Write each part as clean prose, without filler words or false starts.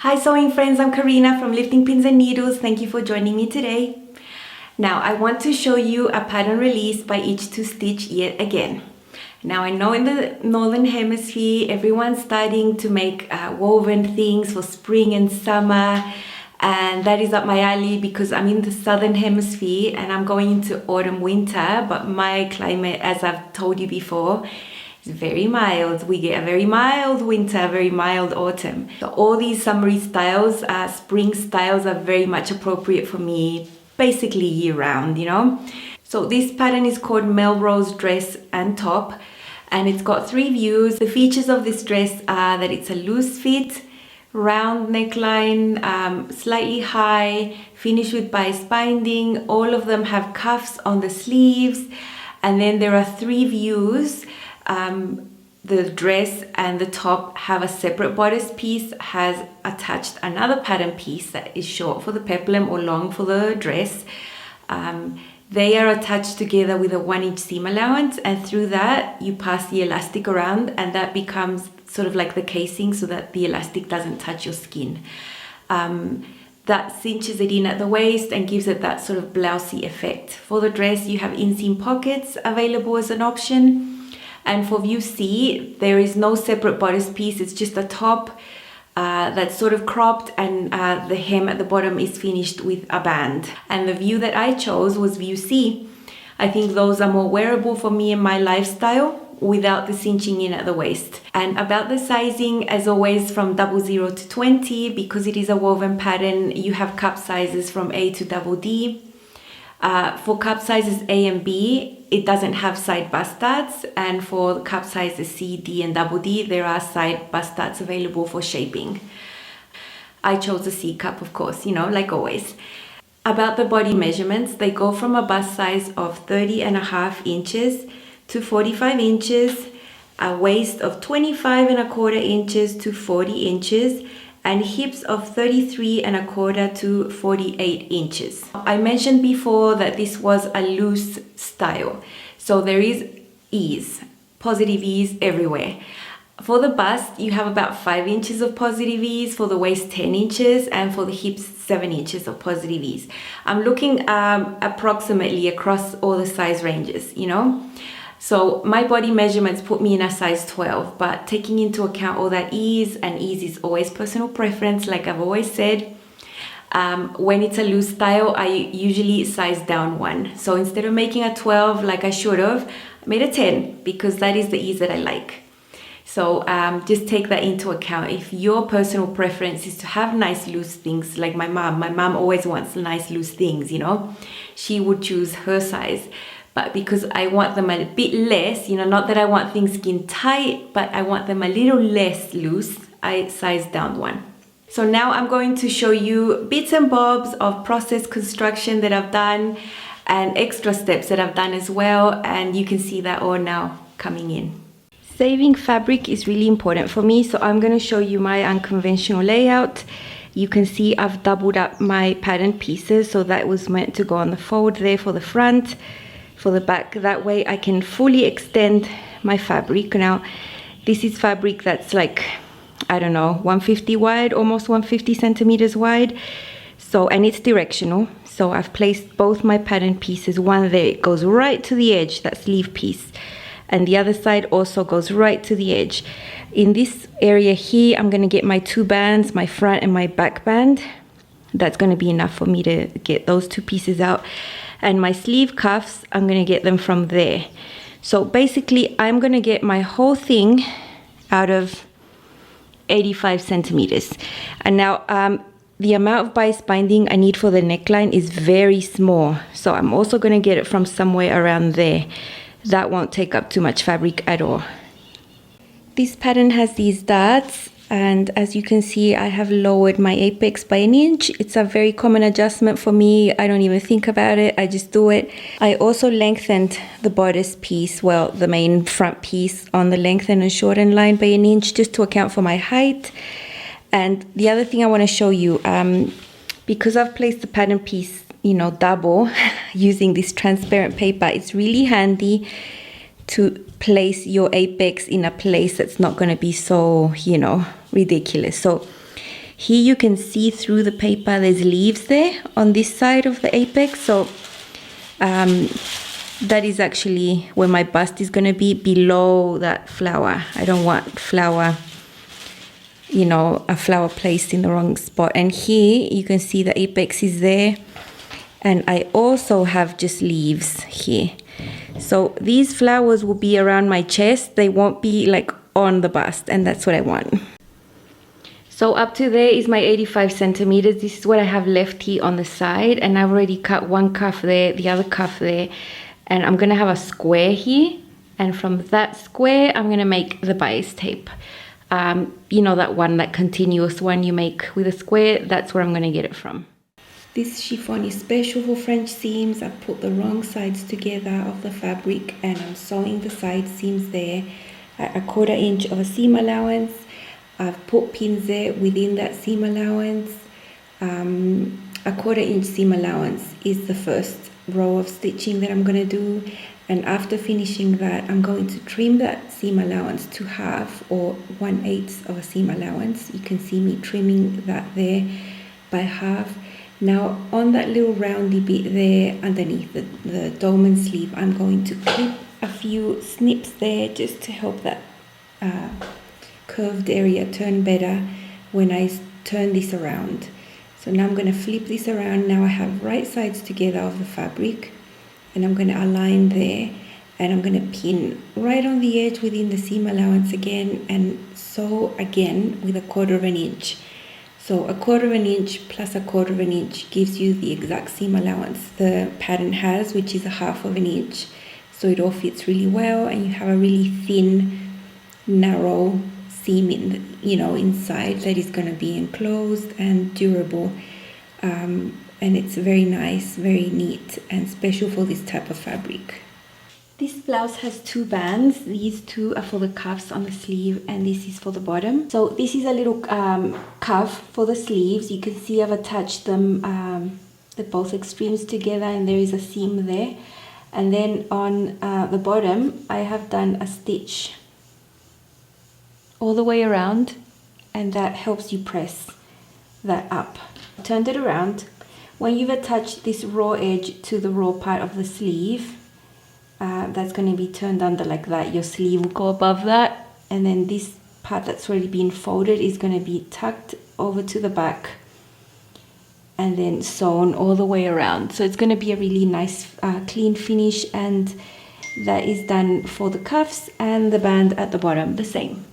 Hi sewing friends, I'm Karina from Lifting Pins and Needles. Thank you for joining me today. Now I want to show you a pattern release by Itch to Stitch yet again. Now I know in the Northern Hemisphere everyone's starting to make woven things for spring and summer, and that is up my alley because I'm in the Southern Hemisphere and I'm going into autumn winter, but my climate, as I've told you before, it's very mild. We get a very mild winter, very mild autumn. So all these summery styles, spring styles are very much appropriate for me, basically year round, you know. So this pattern is called Melrose dress and top, and it's got 3 views. The features of this dress are that it's a loose fit, round neckline, slightly high, finished with bias binding. All of them have cuffs on the sleeves, and then there are 3 views. The dress and the top have a separate bodice piece, has attached another pattern piece that is short for the peplum or long for the dress. They are attached together with a 1-inch seam allowance, and through that you pass the elastic around, and that becomes sort of like the casing so that the elastic doesn't touch your skin. That cinches it in at the waist and gives it that sort of blousey effect. For the dress you have inseam pockets available as an option. And for view C, there is no separate bodice piece, it's just a top that's sort of cropped, and the hem at the bottom is finished with a band. And the view that I chose was view C. I think those are more wearable for me and my lifestyle without the cinching in at the waist. And about the sizing, as always, from 00 to 20, because it is a woven pattern, you have cup sizes from A to double D. For cup sizes A and B, it doesn't have side bust darts, and for the cup sizes C, D and double D, there are side bust darts available for shaping. I chose a C cup, of course, you know, like always. About the body measurements, they go from a bust size of 30.5 inches to 45 inches, a waist of 25.25 inches to 40 inches, and hips of 33.25 to 48 inches. I mentioned before that this was a loose style, so there is ease, positive ease everywhere. For the bust, you have about 5 inches of positive ease, for the waist 10 inches, and for the hips 7 inches of positive ease. I'm looking approximately across all the size ranges, you know. So my body measurements put me in a size 12, but taking into account all that ease, and ease is always personal preference, like I've always said. When it's a loose style, I usually size down 1. So instead of making a 12 like I should have, I made a 10 because that is the ease that I like. So just take that into account. If your personal preference is to have nice loose things, like my mom always wants nice loose things, you know, she would choose her size. But because I want them a bit less, you know, not that I want things skin tight, but I want them a little less loose, I size down 1. So now I'm going to show you bits and bobs of process construction that I've done and extra steps that I've done as well, and you can see that all now coming in. Saving fabric is really important for me, so I'm going to show you my unconventional layout. You can see I've doubled up my pattern pieces, so that was meant to go on the fold there for the front. For the back, that way I can fully extend my fabric. Now this is fabric that's like, I don't know, 150 wide, almost 150 centimeters wide, so, and it's directional. So I've placed both my pattern pieces, one there, it goes right to the edge, that sleeve piece, and the other side also goes right to the edge. In this area here, I'm going to get my 2 bands, my front and my back band. That's going to be enough for me to get those 2 pieces out. And my sleeve cuffs, I'm going to get them from there. So basically, I'm going to get my whole thing out of 85 centimeters. And now the amount of bias binding I need for the neckline is very small. So I'm also going to get it from somewhere around there. That won't take up too much fabric at all. This pattern has these darts, and as you can see, I have lowered my apex by 1 inch. It's a very common adjustment for me. I don't even think about it, I just do it. I also lengthened the bodice piece, well, the main front piece, on the lengthen and shorten line by 1 inch, just to account for my height. And the other thing I want to show you, because I've placed the pattern piece, you know, double, using this transparent paper, it's really handy to place your apex in a place that's not going to be so, you know, ridiculous. So Here you can see through the paper, there's leaves there on this side of the apex. So that is actually where my bust is going to be, below that flower. I don't want flower, you know, a flower placed in the wrong spot. And here you can see the apex is there. And I also have just leaves here. So these flowers will be around my chest. They won't be like on the bust, and that's what I want. So up to there is my 85 centimeters. This is what I have left here on the side, and I've already cut one cuff there, the other cuff there, and I'm gonna have a square here, and from that square I'm gonna make the bias tape. You know, that one, that continuous one you make with a square, that's where I'm gonna get it from. This chiffon is special for French seams. I put the wrong sides together of the fabric and I'm sewing the side seams there at 1/4 inch of a seam allowance. I've put pins there within that seam allowance. 1/4 inch seam allowance is the first row of stitching that I'm going to do, and after finishing that I'm going to trim that seam allowance to half, or 1/8 of a seam allowance. You can see me trimming that there by half. Now on that little roundy bit there underneath the dolman sleeve, I'm going to clip a few snips there just to help that curved area turn better when I turn this around. So now I'm going to flip this around. Now I have right sides together of the fabric, and I'm going to align there, and I'm going to pin right on the edge within the seam allowance again, and sew again with 1/4 inch. So 1/4 inch plus 1/4 inch gives you the exact seam allowance the pattern has, which is 1/2 inch. So it all fits really well, and you have a really thin, narrow seam inside that is going to be enclosed and durable. And it's very nice, very neat, and special for this type of fabric. This blouse has 2 bands. These 2 are for the cuffs on the sleeve, and this is for the bottom. So this is a little cuff for the sleeves. You can see I've attached them at both extremes together, and there is a seam there. And then on the bottom, I have done a stitch all the way around, and that helps you press that up. Turned it around. When you've attached this raw edge to the raw part of the sleeve, that's going to be turned under like that. Your sleeve will go above that, and then this part that's already been folded is going to be tucked over to the back and then sewn all the way around. So it's going to be a really nice clean finish, and that is done for the cuffs, and the band at the bottom the same.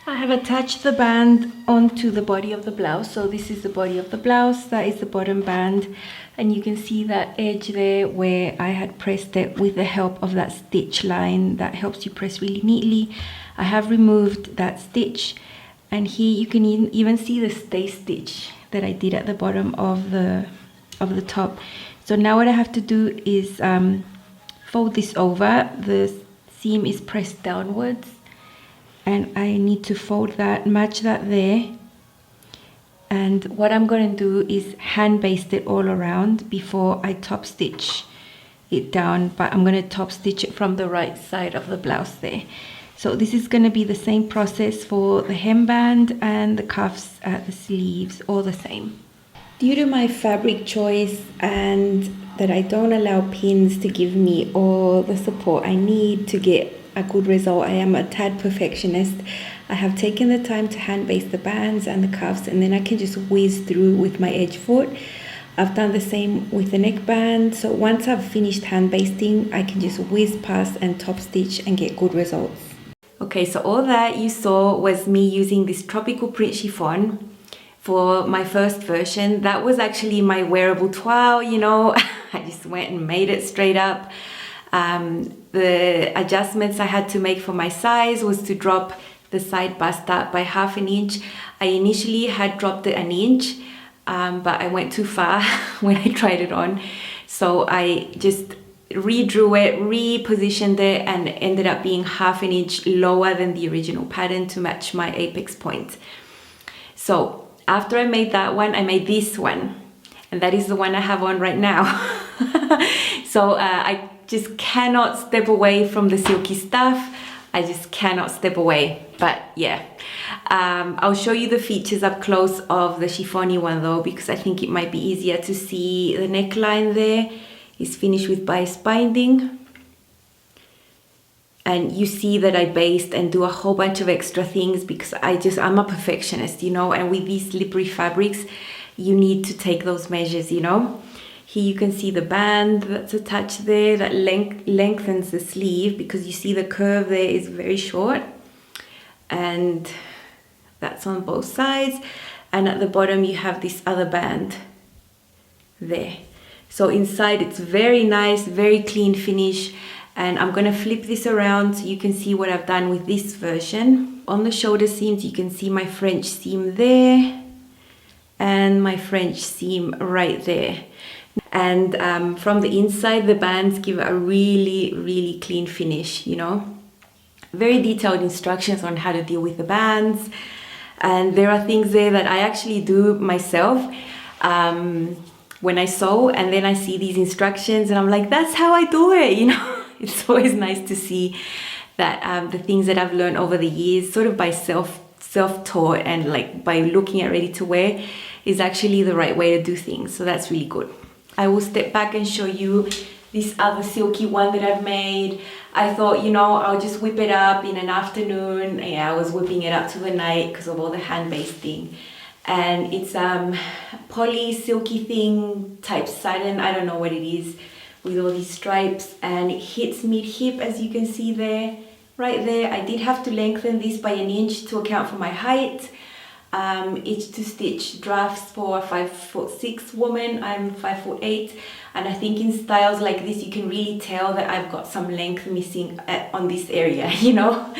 I have attached the band onto the body of the blouse. So this is the body of the blouse, that is the bottom band, and you can see that edge there where I had pressed it with the help of that stitch line that helps you press really neatly. I have removed that stitch, and here you can even see the stay stitch that I did at the bottom of the top. So now what I have to do is fold this over. The seam is pressed downwards, and I need to fold that, match that there. And what I'm going to do is hand baste it all around before I top stitch it down, but I'm going to top stitch it from the right side of the blouse there. So this is going to be the same process for the hemband and the cuffs at the sleeves, all the same. Due to my fabric choice and that I don't allow pins to give me all the support I need to get a good result, I am a tad perfectionist. I have taken the time to hand baste the bands and the cuffs, and then I can just whiz through with my edge foot. I've done the same with the neckband. So once I've finished hand basting, I can just whiz past and top stitch and get good results. Okay, so all that you saw was me using this tropical print chiffon for my first version. That was actually my wearable toile, you know. I just went and made it straight up. The adjustments I had to make for my size was to drop the side bust up by 1/2 inch. I initially had dropped it 1 inch, but I went too far when I tried it on. So I just redrew it, repositioned it, and ended up being 1/2 inch lower than the original pattern to match my apex point. So after I made that one, I made this one, and that is the one I have on right now. So I just cannot step away from the silky stuff. I just cannot step away. But yeah, I'll show you the features up close of the chiffon one though, because I think it might be easier to see. The neckline there is finished with bias binding. And you see that I baste and do a whole bunch of extra things because I'm a perfectionist, you know, and with these slippery fabrics, you need to take those measures, you know. Here you can see the band that's attached there that lengthens the sleeve, because you see the curve there is very short, and that's on both sides. And at the bottom you have this other band there. So inside it's very nice, very clean finish. And I'm gonna flip this around so you can see what I've done with this version. On the shoulder seams, you can see my French seam there and my French seam right there. And from the inside, the bands give a really, really clean finish, you know. Very detailed instructions on how to deal with the bands. And there are things there that I actually do myself when I sew, and then I see these instructions and I'm like, that's how I do it, you know. It's always nice to see that the things that I've learned over the years, sort of by self-taught and like by looking at ready to wear, is actually the right way to do things. So that's really good. I will step back and show you this other silky one that I've made. I thought, you know, I'll just whip it up in an afternoon. Yeah, I was whipping it up to the night because of all the hand basting. And it's poly silky thing type satin, I don't know what it is, with all these stripes, and it hits mid-hip, as you can see there, right there. I did have to lengthen this by an inch to account for my height. Each to stitch drafts for a 5'6" woman. I'm 5'8", and I think in styles like this you can really tell that I've got some length missing on this area, you know.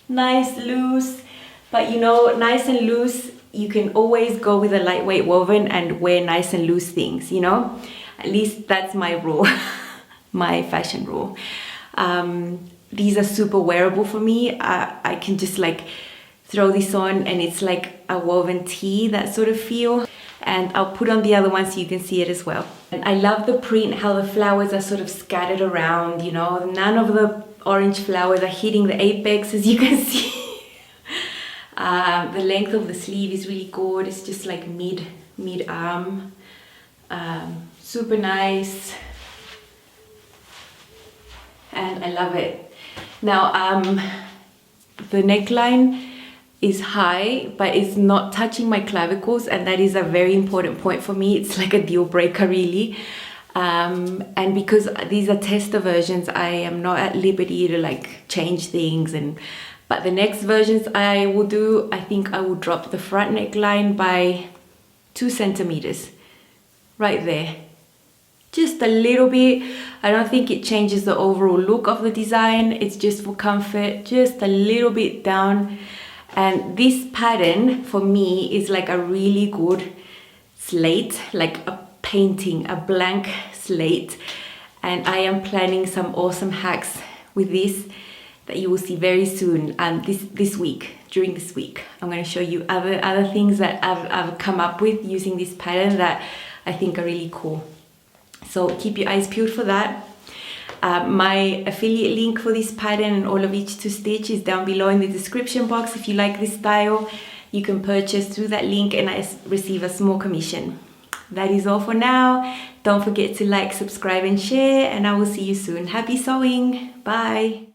Nice, loose, but you know, nice and loose, you can always go with a lightweight woven and wear nice and loose things, you know. At least that's my rule, my fashion rule. These are super wearable for me. I can just like throw this on and it's like a woven tee, that sort of feel. And I'll put on the other one so you can see it as well. And I love the print, how the flowers are sort of scattered around, you know. None of the orange flowers are hitting the apex, as you can see. The length of the sleeve is really good. It's just like mid-arm. Super nice, and I love it. Now the neckline is high, but it's not touching my clavicles, and that is a very important point for me. It's like a deal breaker, really. And because these are tester versions, I am not at liberty to like change things. But the next versions I will do, I think I will drop the front neckline by 2 centimeters, right there. Just a little bit. I don't think it changes the overall look of the design. It's just for comfort, just a little bit down. And this pattern for me is like a really good slate, like a painting, a blank slate. And I am planning some awesome hacks with this that you will see very soon. This week, during this week, I'm going to show you other things that I've come up with using this pattern that I think are really cool. So keep your eyes peeled for that. My affiliate link for this pattern and all of each to stitch is down below in the description box. If you like this style, you can purchase through that link and I receive a small commission. That is all for now. Don't forget to like, subscribe and share, and I will see you soon. Happy sewing. Bye.